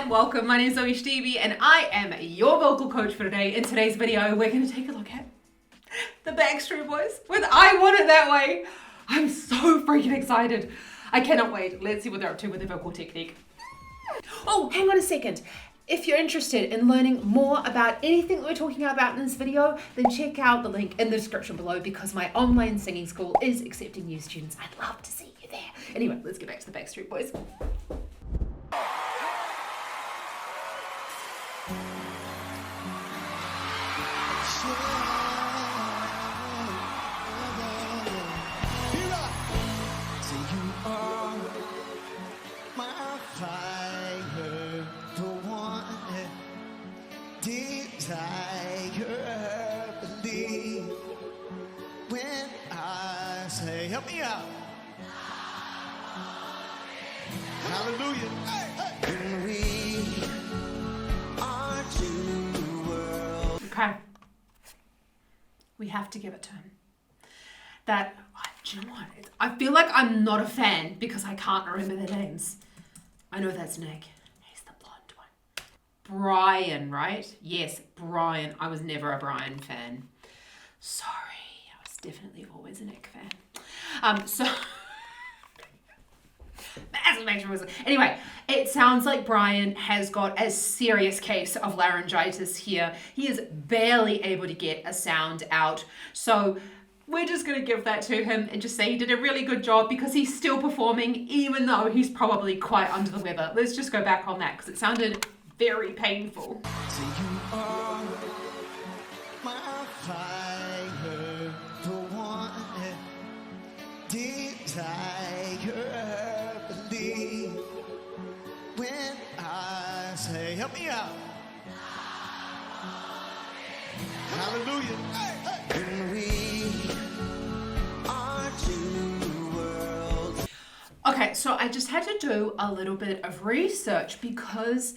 and welcome. My name is ZoeStibi and I am your vocal coach for today. In today's video, we're going to take a look at the Backstreet Boys with I Want It That Way. I'm so freaking excited. I cannot wait. Let's see what they're up to with their vocal technique. Oh, hang on a second. If you're interested in learning more about anything that we're talking about in this video, then check out the link in the description below because my online singing school is accepting new students. I'd love to see you there. Anyway, let's get back to the Backstreet Boys. Help me out. Hallelujah. When we are two worlds. Okay. We have to give it to him. That, do you know what? I feel like I'm not a fan because I can't remember their names. I know that's Nick. He's the blonde one. Brian, right? Yes, Brian. I was never a Brian fan. Sorry. I was definitely always a Nick fan. Anyway, it sounds like Brian has got a serious case of laryngitis here. He is barely able to get a sound out. So we're just going to give that to him and just say he did a really good job because he's still performing, even though he's probably quite under the weather. Let's just go back on that because it sounded very painful. So you are my fire, the one desire, believe when I say, help me out. Hallelujah. When we are two worlds. Okay, so I just had to do a little bit of research because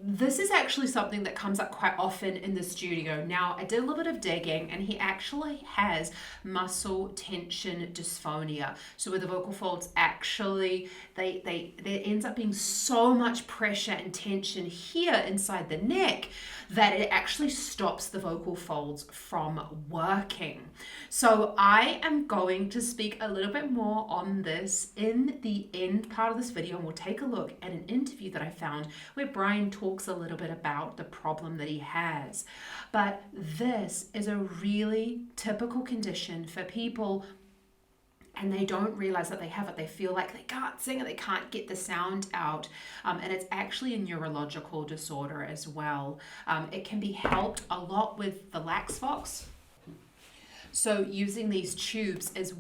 this is actually something that comes up quite often in the studio. Now, I did a little bit of digging and he actually has muscle tension dysphonia. So where the vocal folds actually, there ends up being so much pressure and tension here inside the neck that it actually stops the vocal folds from working. So I am going to speak a little bit more on this in the end part of this video, and we'll take a look at an interview that I found where Brian talks a little bit about the problem that he has. But this is a really typical condition for people and they don't realize that they have it. They feel like they can't sing and they can't get the sound out. And it's actually a neurological disorder as well. It can be helped a lot with the Laxvox. So using these tubes is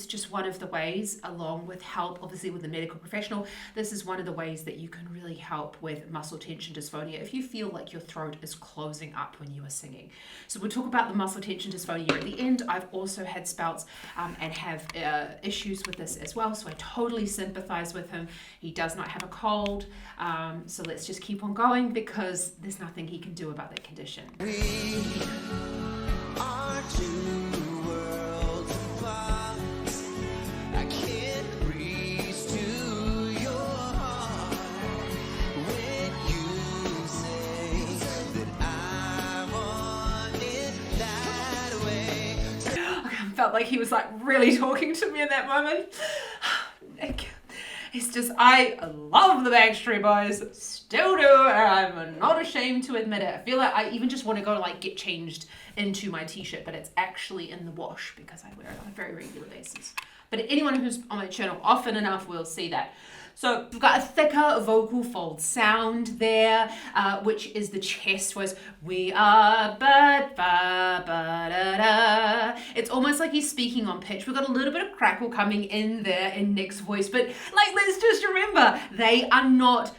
just one of the ways, along with help, obviously with a medical professional. This is one of the ways that you can really help with muscle tension dysphonia if you feel like your throat is closing up when you are singing. So we'll talk about the muscle tension dysphonia at the end. I've also had spouts and have issues with this as well. So I totally sympathize with him. He does not have a cold. So let's just keep on going because there's nothing he can do about that condition. Two worlds apart. I can't reach to your heart when you say that I want it that way. I felt like he was like really talking to me in that moment. It's just, I love the Backstreet Boys, still do, and I'm not ashamed to admit it. I feel like I even just want to go like get changed into my t-shirt, but it's actually in the wash because I wear it on a very regular basis. But anyone who's on my channel often enough will see that. So we've got a thicker vocal fold sound there, which is the chest voice. We are but ba ba da da. It's almost like he's speaking on pitch. We've got a little bit of crackle coming in there in Nick's voice, but like let's just remember, they are not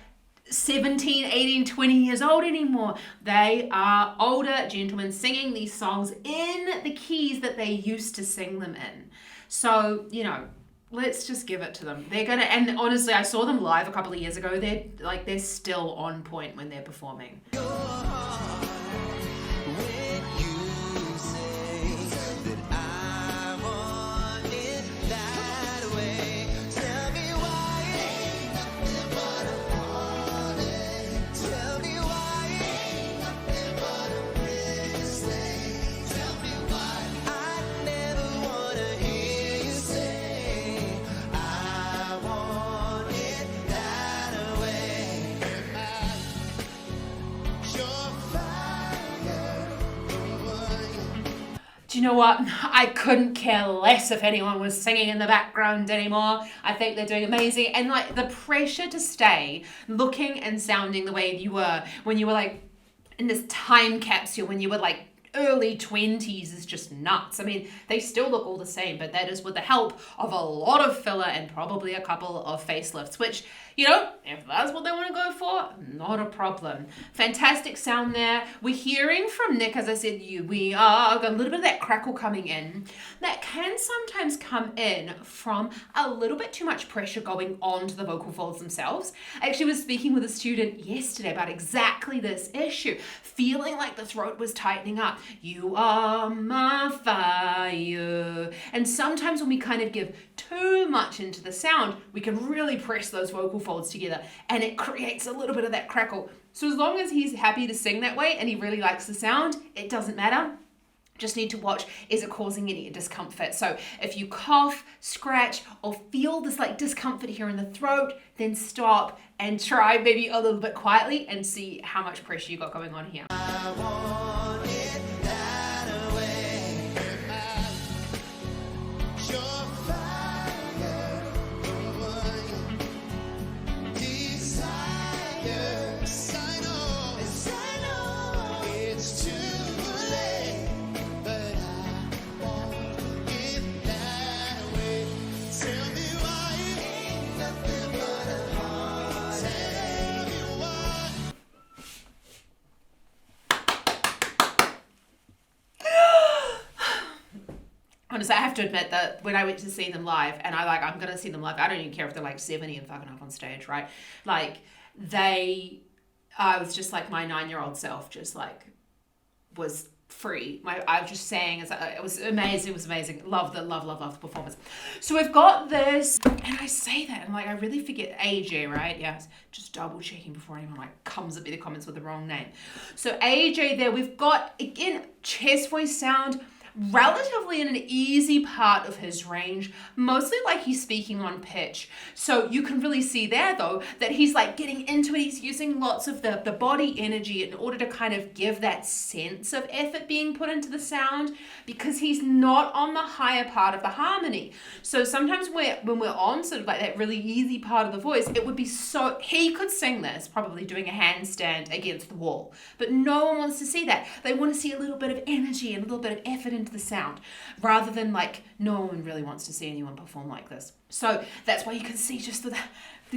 17, 18, 20 years old anymore. They are older gentlemen singing these songs in the keys that they used to sing them in. So, you know, let's just give it to them. They're gonna, and honestly, I saw them live a couple of years ago. They're still on point when they're performing. do you know what? I couldn't care less if anyone was singing in the background anymore. I think they're doing amazing. And like the pressure to stay looking and sounding the way you were when you were like in this time capsule, when you were like early 20s is just nuts. I mean, they still look all the same, but that is with the help of a lot of filler and probably a couple of facelifts, which, you know, if that's what they want to go for, not a problem. Fantastic sound there. We're hearing from Nick, as I said, we are got a little bit of that crackle coming in. That can sometimes come in from a little bit too much pressure going on to the vocal folds themselves. I actually was speaking with a student yesterday about exactly this issue, feeling like the throat was tightening up. You are my fire. And sometimes when we kind of give too much into the sound, we can really press those vocal folds together and it creates a little bit of that crackle. So as long as he's happy to sing that way and he really likes the sound, it doesn't matter. Just need to watch, is it causing any discomfort? So if you cough, scratch, or feel this like discomfort here in the throat, then stop and try maybe a little bit quietly and see how much pressure you got going on here. I want it that way. Your fire, desires. I know it's too late, but I want it that way. Tell me why it ain't nothing but a heart. Tell me why. Honestly, I have to admit that when I went to see them live, and I'm going to see them live, I don't even care if they're like 70 and fucking up on stage, right? Like, I was just like my 9-year-old self, just like, was free. I was just saying, it was amazing. Love the performance. So we've got this, and I say that, and like, I really forget AJ, right? Yes, just double checking before anyone like comes at me the comments with the wrong name. So AJ there, we've got, again, chest voice sound, relatively in an easy part of his range, mostly like he's speaking on pitch. So you can really see there though that he's like getting into it. He's using lots of the body energy in order to kind of give that sense of effort being put into the sound, because he's not on the higher part of the harmony. So sometimes when we're on sort of like that really easy part of the voice, it would be so, he could sing this probably doing a handstand against the wall, but no one wants to see that. They want to see a little bit of energy and a little bit of effort into the sound, rather than like, no one really wants to see anyone perform like this. So that's why you can see just the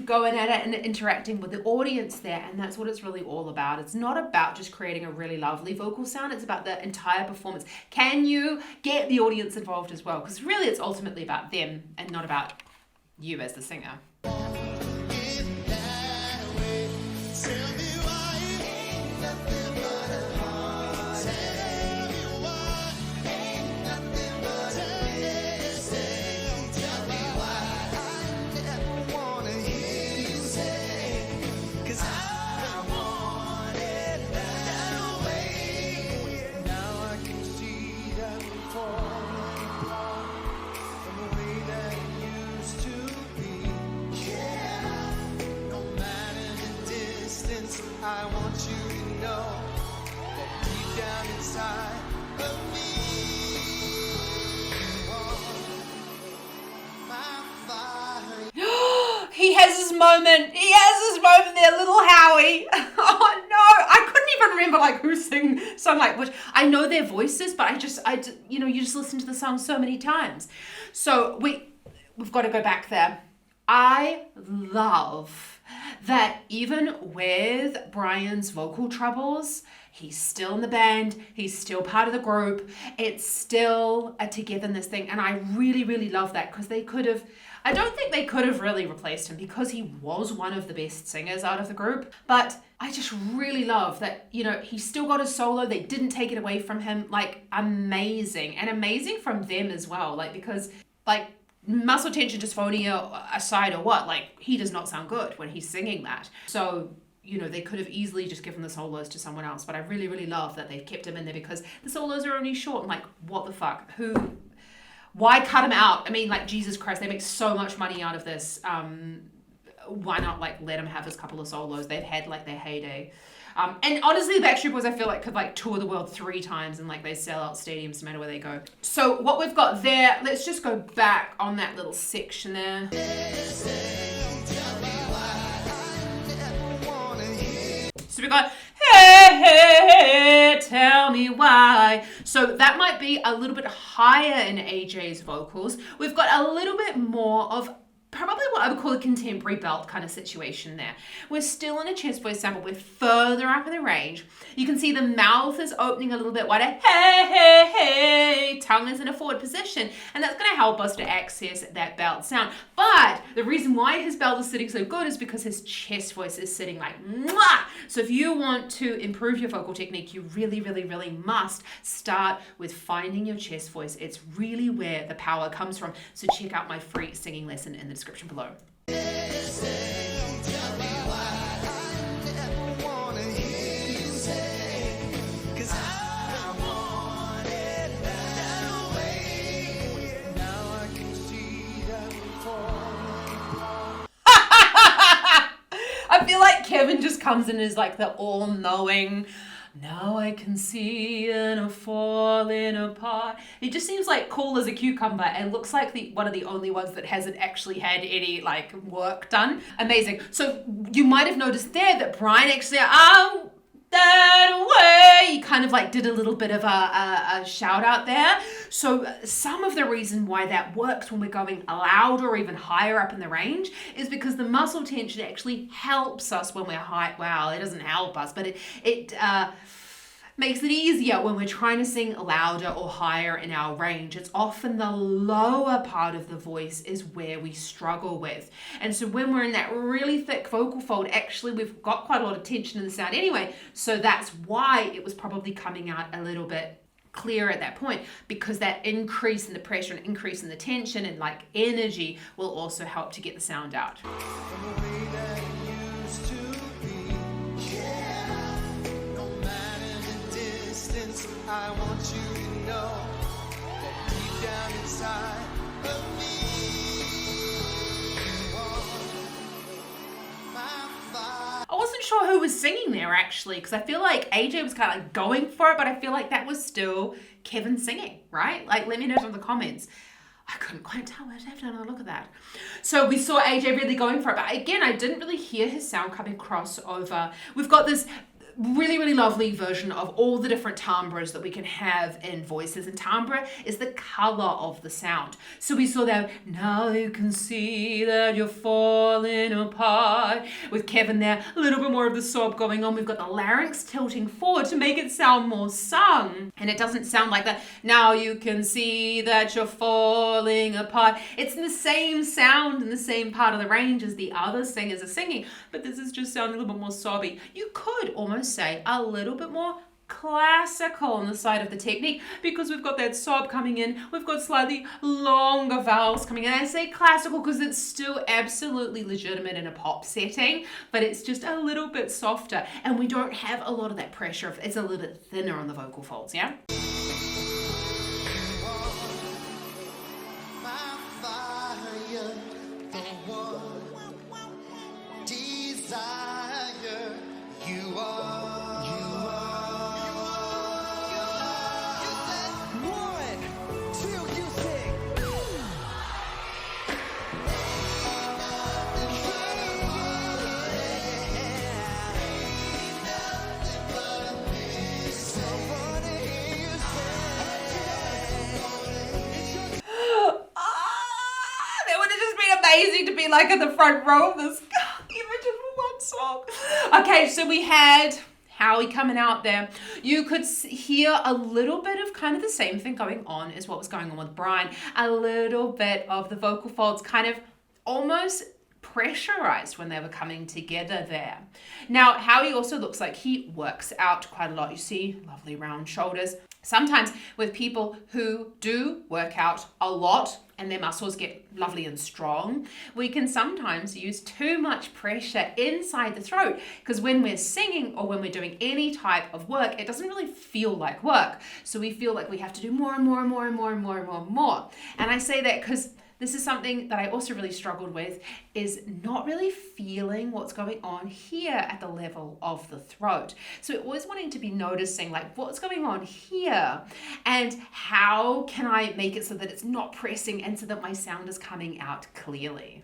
going at it and interacting with the audience there, and that's what it's really all about. It's not about just creating a really lovely vocal sound, it's about the entire performance. Can you get the audience involved as well? Because really it's ultimately about them and not about you as the singer. I want you to know that deep down inside of me, you are my fire. He has his moment. He has his moment there, little Howie. Oh no, I couldn't even remember like who sung like which. I know their voices, but you just listen to the song so many times. So we've got to go back there. I love that even with Brian's vocal troubles, he's still in the band, he's still part of the group, it's still a togetherness thing, and I really, really love that, because I don't think they could have really replaced him, because he was one of the best singers out of the group, but I just really love that, he still got his solo, they didn't take it away from him, like, amazing, and amazing from them as well, like, because, like, muscle tension dysphonia aside or what, like, he does not sound good when he's singing that. So, they could have easily just given the solos to someone else, but I really, really love that they've kept him in there, because the solos are only short. I'm like, what the fuck? Why cut him out? I mean, like, Jesus Christ, they make so much money out of this. why not like let him have his couple of solos? They've had like their heyday. And honestly, the Backstreet Boys, I feel like, could like tour the world 3 times and like they sell out stadiums no matter where they go. So what we've got there, let's just go back on that little section there. So we got, hey, hey, hey, tell me why. So that might be a little bit higher in AJ's vocals. We've got a little bit more of probably what I would call a contemporary belt kind of situation there. We're still in a chest voice sample. We're further up in the range. You can see the mouth is opening a little bit wider. Hey, hey, hey. Tongue is in a forward position. And that's going to help us to access that belt sound. But the reason why his belt is sitting so good is because his chest voice is sitting like mwah. So if you want to improve your vocal technique, you really, really, really must start with finding your chest voice. It's really where the power comes from. So check out my free singing lesson in the description below. I feel like Kevin just comes in as like the all-knowing, now I can see in a falling apart. He just seems like cool as a cucumber and looks like one of the only ones that hasn't actually had any like work done. Amazing. So you might have noticed there that Brian actually, that way, he kind of like did a little bit of a shout out there. So some of the reason why that works when we're going louder or even higher up in the range is because the muscle tension actually helps us when we're high. Well, it doesn't help us, but it makes it easier when we're trying to sing louder or higher in our range. It's often the lower part of the voice is where we struggle with. And so when we're in that really thick vocal fold, actually we've got quite a lot of tension in the sound anyway. So that's why it was probably coming out a little bit clear at that point, because that increase in the pressure and increase in the tension and like energy will also help to get the sound out. I want you to know that deep down inside of me, you are my fire. I wasn't sure who was singing there actually, because I feel like AJ was kind of like going for it, but I feel like that was still Kevin singing, right? Like, let me know in the comments. I couldn't quite tell. I'd have to have a look at that. So we saw AJ really going for it, but again, I didn't really hear his sound coming across over. We've got this really, really lovely version of all the different timbres that we can have in voices, and timbre is the color of the sound. So we saw that, now you can see that you're falling apart, with Kevin there, a little bit more of the sob going on. We've got the larynx tilting forward to make it sound more sung, and it doesn't sound like that, now you can see that you're falling apart. It's in the same sound in the same part of the range as the other singers are singing, but this is just sounding a little bit more sobby. You could almost say a little bit more classical on the side of the technique, because we've got that sob coming in, we've got slightly longer vowels coming in. I say classical because it's still absolutely legitimate in a pop setting, but it's just a little bit softer and we don't have a lot of that pressure. It's a little bit thinner on the vocal folds, yeah? My fire, the one desire, you are. Amazing to be like in the front row of this even just for one song. Okay, so we had Howie coming out there. You could hear a little bit of kind of the same thing going on as what was going on with Brian. A little bit of the vocal folds kind of almost pressurized when they were coming together there. Now, Howie also looks like he works out quite a lot. You see lovely round shoulders. Sometimes with people who do work out a lot and their muscles get lovely and strong, we can sometimes use too much pressure inside the throat, because when we're singing or when we're doing any type of work, it doesn't really feel like work. So we feel like we have to do more and more and more and more and more and more and more. And I say that because this is something that I also really struggled with, is not really feeling what's going on here at the level of the throat. So always wanting to be noticing like what's going on here and how can I make it so that it's not pressing and so that my sound is coming out clearly.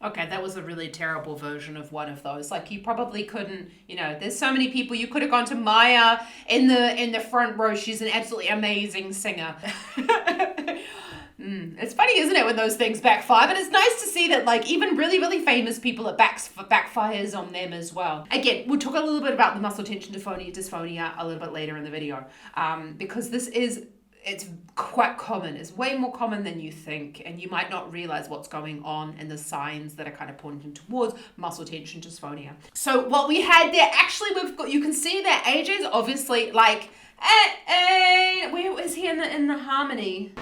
Okay, that was a really terrible version of one of those. Like you probably couldn't, you know, there's so many people. You could have gone to Maya in the front row. She's an absolutely amazing singer. It's funny, isn't it, when those things backfire? But it's nice to see that, like, even really, really famous people, it backfires on them as well. Again, we'll talk a little bit about the muscle tension dysphonia a little bit later in the video, because it's quite common. It's way more common than you think, and you might not realize what's going on and the signs that are kind of pointing towards muscle tension dysphonia. So what we had there, actually, you can see that AJ's obviously like, where is he in the harmony?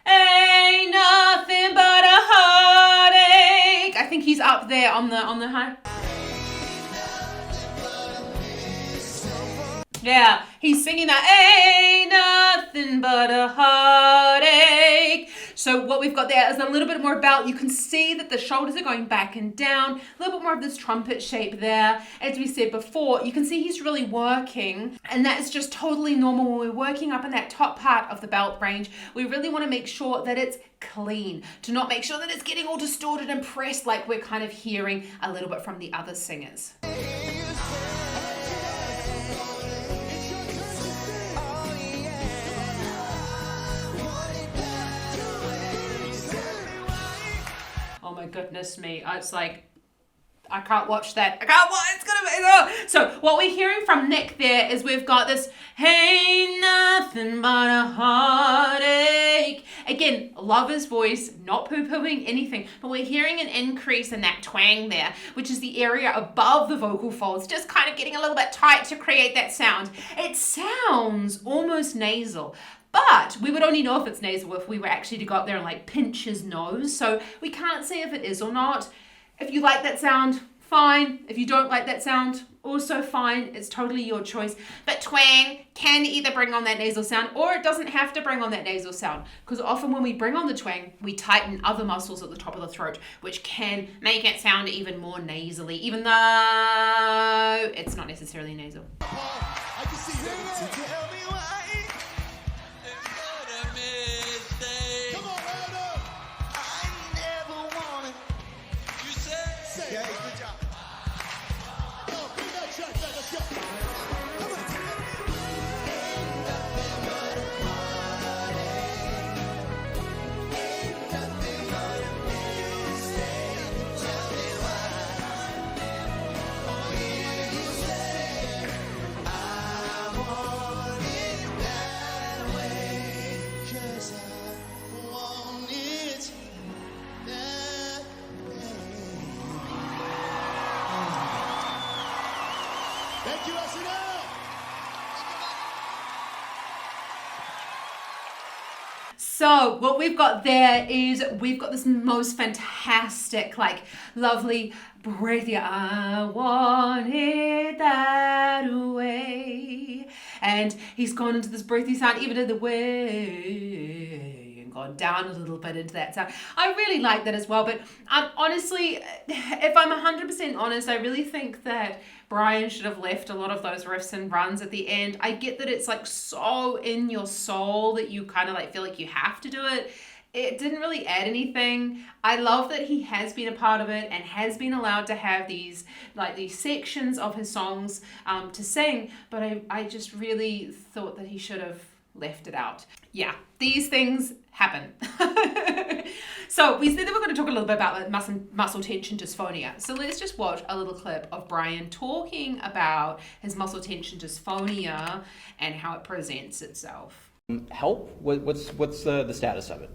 Ain't nothing but a heartache. I think he's up there on the high. Yeah, he's singing that ain't nothing but a heartache. So what we've got there is a little bit more about, you can see that the shoulders are going back and down, a little bit more of this trumpet shape there. As we said before, you can see he's really working, and that is just totally normal when we're working up in that top part of the belt range. We really want to make sure that it's clean, to not make sure that it's getting all distorted and pressed like we're kind of hearing a little bit from the other singers. Oh my goodness me. It's like, I can't watch that. It's gonna be, oh. So what we're hearing from Nick there is we've got this, ain't nothing but a heartache. Again, love his voice, not poo-pooing anything, but we're hearing an increase in that twang there, which is the area above the vocal folds, just kind of getting a little bit tight to create that sound. It sounds almost nasal. But we would only know if it's nasal if we were actually to go up there and like pinch his nose. So we can't say if it is or not. If you like that sound, fine. If you don't like that sound, also fine. It's totally your choice. But twang can either bring on that nasal sound or it doesn't have to bring on that nasal sound. Because often when we bring on the twang, we tighten other muscles at the top of the throat, which can make it sound even more nasally, even though it's not necessarily nasal. I can see you. Tell me why. Come on, round up. I never wanted. You say. Yeah, good job. Oh, bring that track back. Let's go. Come on. Ain't nothing but a heartache. Ain't nothing but a mistake. Tell me why. Oh, yeah, you say I want it that way. 'Cause I want it that way. Thank you, SNL. So what we've got there is we've got this most fantastic, like lovely breathy, I want it that way. And he's gone into this breathy sound, even in the way, and gone down a little bit into that sound. I really like that as well. But honestly, if I'm 100% honest, I really think that Brian should have left a lot of those riffs and runs at the end. I get that it's like so in your soul that you kind of like feel like you have to do it. It didn't really add anything. I love that he has been a part of it and has been allowed to have these sections of his songs to sing, but I just really thought that he should have left it out. Yeah, these things happen. So we said that we're going to talk a little bit about like muscle tension dysphonia. So let's just watch a little clip of Brian talking about his muscle tension dysphonia and how it presents itself. Help? What's the status of it?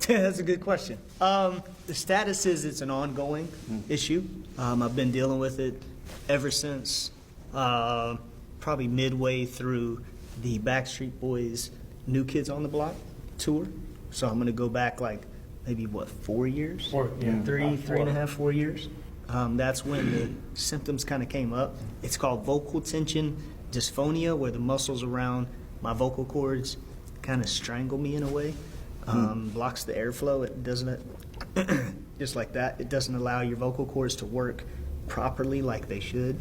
That's a good question. The status is it's an ongoing issue. I've been dealing with it ever since probably midway through the Backstreet Boys New Kids on the Block tour. So I'm going to go back like maybe 4 years? Three and a half, 4 years. That's when the symptoms kind of came up. It's called vocal tension dysphonia, where the muscles around my vocal cords kind of strangle me in a way. Blocks the airflow. It doesn't, just like that, it doesn't allow your vocal cords to work properly like they should.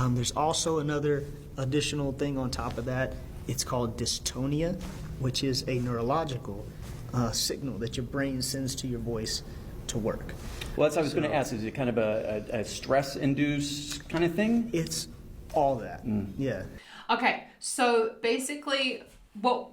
There's also another additional thing on top of that. It's called dystonia, which is a neurological signal that your brain sends to your voice to work. Well, that's what I was going to ask. Is it kind of a stress-induced kind of thing? It's all that, yeah. Okay, so basically, what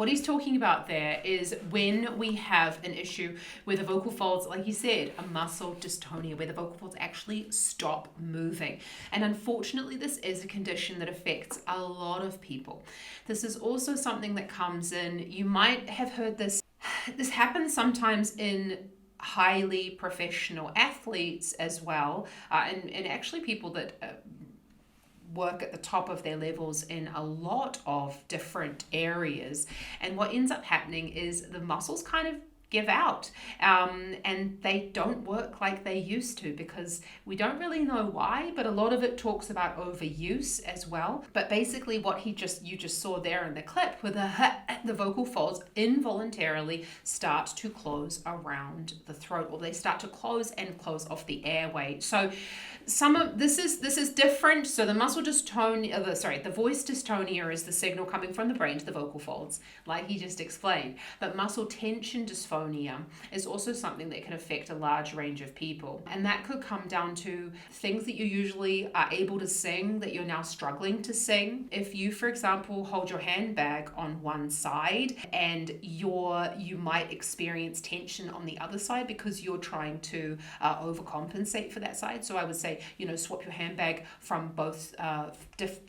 he's talking about there is when we have an issue where the vocal folds, like you said, a muscle dystonia, where the vocal folds actually stop moving. And unfortunately, this is a condition that affects a lot of people. This is also something that comes in, you might have heard this happens sometimes in highly professional athletes as well, and actually people that work at the top of their levels in a lot of different areas. And what ends up happening is the muscles kind of give out, and they don't work like they used to, because we don't really know why, but a lot of it talks about overuse as well. But basically what you just saw there in the clip, where the vocal folds involuntarily start to close around the throat, or they start to close off the airway. So this is different. So the muscle dystonia, the voice dystonia is the signal coming from the brain to the vocal folds, like he just explained. But muscle tension dysphonia is also something that can affect a large range of people. And that could come down to things that you usually are able to sing that you're now struggling to sing. If you, for example, hold your handbag on one side and you might experience tension on the other side because you're trying to overcompensate for that side. So I would say, swap your handbag from both,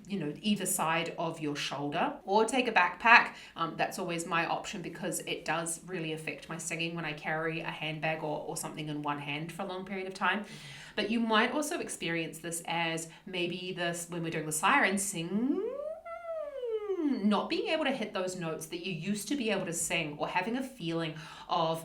either side of your shoulder, or take a backpack. That's always my option, because it does really affect my singing when I carry a handbag or something in one hand for a long period of time. But you might also experience this as maybe when we're doing the siren sing, not being able to hit those notes that you used to be able to sing, or having a feeling of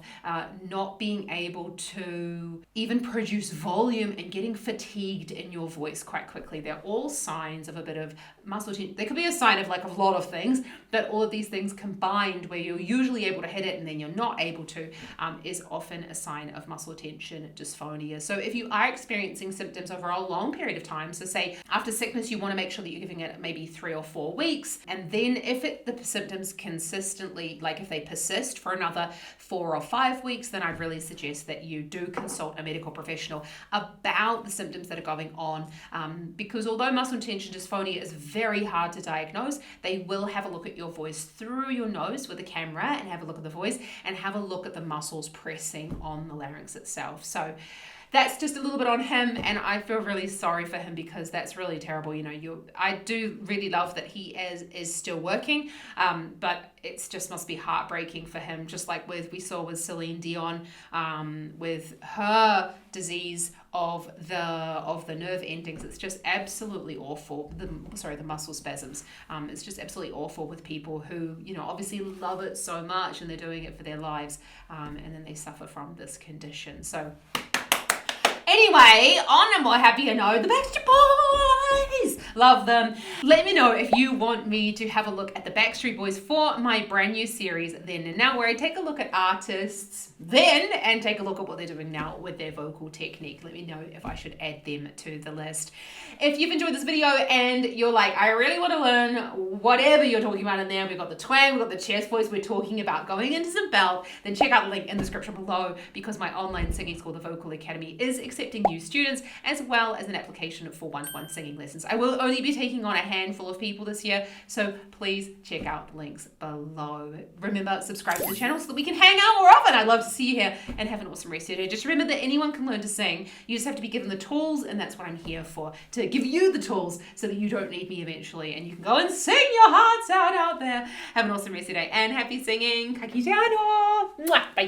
not being able to even produce volume and getting fatigued in your voice quite quickly. They're all signs of a bit of muscle tension. They could be a sign of like a lot of things, but all of these things combined, where you're usually able to hit it and then you're not able to, is often a sign of muscle tension dysphonia. So if you are experiencing symptoms over a long period of time, so say after sickness, you want to make sure that you're giving it maybe 3 or 4 weeks, and then if the symptoms consistently, like if they persist for another 4 or 5 weeks, then I'd really suggest that you do consult a medical professional about the symptoms that are going on, because although muscle tension dysphonia is very hard to diagnose, they will have a look at your voice through your nose with a camera and have a look at the voice and have a look at the muscles pressing on the larynx itself. So that's just a little bit on him, and I feel really sorry for him, because that's really terrible. I do really love that he is still working, but it just must be heartbreaking for him, just like we saw with Celine Dion, with her disease of the nerve endings. It's just absolutely awful. The muscle spasms. It's just absolutely awful with people who obviously love it so much and they're doing it for their lives, and then they suffer from this condition. So anyway, on a more happier note, the Backstreet Boys! Love them. Let me know if you want me to have a look at the Backstreet Boys for my brand new series, Then and Now, where I take a look at artists then and take a look at what they're doing now with their vocal technique. Let me know if I should add them to the list. If you've enjoyed this video and you're like, I really want to learn whatever you're talking about in there, we've got the twang, we've got the chest voice, we're talking about going into some belt, then check out the link in the description below, because my online singing school, the Vocal Academy, is accepting new students as well as an application for one-to-one singing lessons. I will only be taking on a handful of people this year, so please check out the links below. Remember, subscribe to the channel so that we can hang out more often. I'd love to see you here, and have an awesome rest of your day. Just remember that anyone can learn to sing. You just have to be given the tools, and that's what I'm here for, to give you the tools so that you don't need me eventually, and you can go and sing your hearts out there. Have an awesome rest of your day, and happy singing. Ka kite ano. Mwah. Bye.